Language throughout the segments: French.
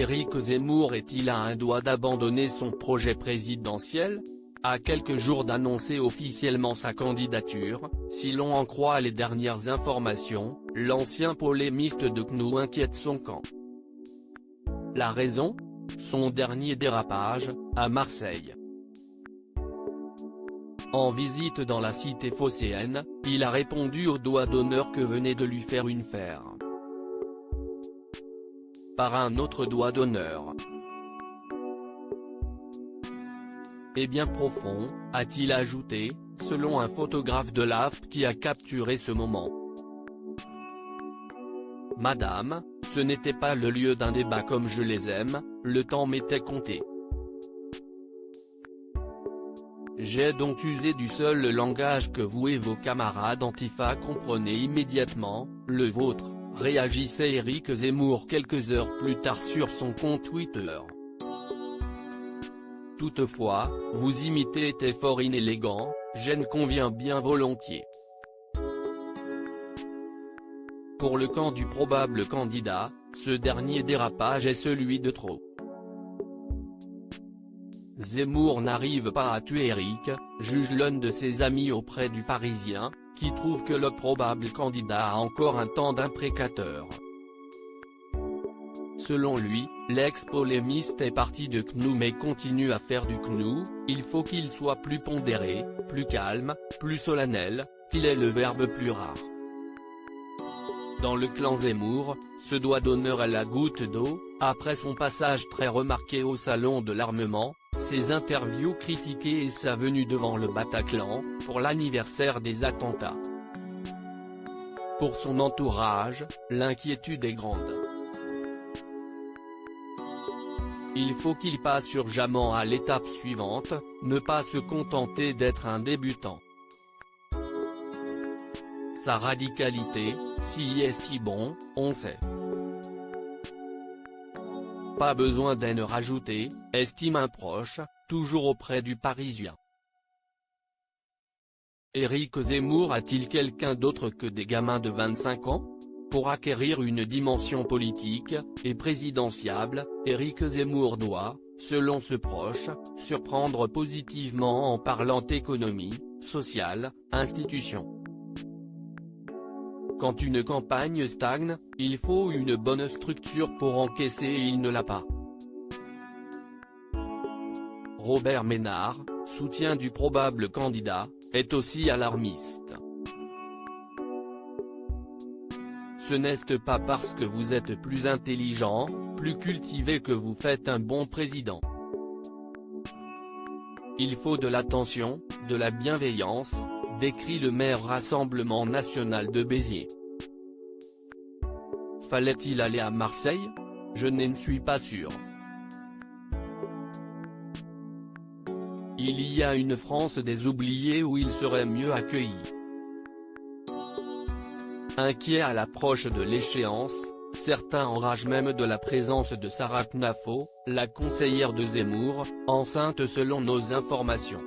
Éric Zemmour est-il à un doigt d'abandonner son projet présidentiel? À quelques jours d'annoncer officiellement sa candidature, si l'on en croit les dernières informations, l'ancien polémiste de CNU inquiète son camp. La raison? Son dernier dérapage, à Marseille. En visite dans la cité phocéenne, il a répondu au doigt d'honneur que venait de lui faire une faire par un autre doigt d'honneur. Et bien profond, a-t-il ajouté, selon un photographe de l'AFP qui a capturé ce moment. Madame, ce n'était pas le lieu d'un débat comme je les aime, le temps m'était compté. J'ai donc usé du seul langage que vous et vos camarades Antifa comprenaient immédiatement, le vôtre, réagissait Éric Zemmour quelques heures plus tard sur son compte Twitter. Toutefois, vous imiter était fort inélégant, j'en conviens bien volontiers. Pour le camp du probable candidat, ce dernier dérapage est celui de trop. Zemmour n'arrive pas à tuer Éric, juge l'un de ses amis auprès du Parisien, qui trouve que le probable candidat a encore un temps d'imprécateur. Selon lui, l'ex-polémiste est parti de CNU mais continue à faire du CNU, il faut qu'il soit plus pondéré, plus calme, plus solennel, qu'il ait le verbe plus rare. Dans le clan Zemmour, ce doigt d'honneur à la goutte d'eau, après son passage très remarqué au salon de l'armement, ses interviews critiquées et sa venue devant le Bataclan, pour l'anniversaire des attentats. Pour son entourage, l'inquiétude est grande. Il faut qu'il passe urgemment à l'étape suivante, ne pas se contenter d'être un débutant. Sa radicalité, si est bon, on sait. Pas besoin d'en rajouter, estime un proche, toujours auprès du Parisien. Éric Zemmour a-t-il quelqu'un d'autre que des gamins de 25 ans? Pour acquérir une dimension politique, et présidentiable, Éric Zemmour doit, selon ce proche, surprendre positivement en parlant économie, sociale, institutions. Quand une campagne stagne, il faut une bonne structure pour encaisser et il ne l'a pas. Robert Ménard, soutien du probable candidat, est aussi alarmiste. Ce n'est pas parce que vous êtes plus intelligent, plus cultivé que vous faites un bon président. Il faut de l'attention, de la bienveillance, décrit le maire Rassemblement National de Béziers. Fallait-il aller à Marseille? Je n'en suis pas sûr. Il y a une France des oubliés où il serait mieux accueilli. Inquiets à l'approche de l'échéance, certains enragent même de la présence de Sarah Knafo, la conseillère de Zemmour, enceinte selon nos informations.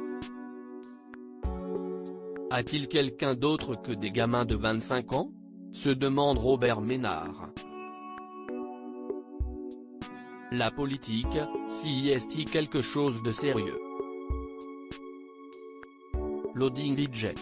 A-t-il quelqu'un d'autre que des gamins de 25 ans? Se demande Robert Ménard. La politique, si est quelque chose de sérieux. Loading DJ.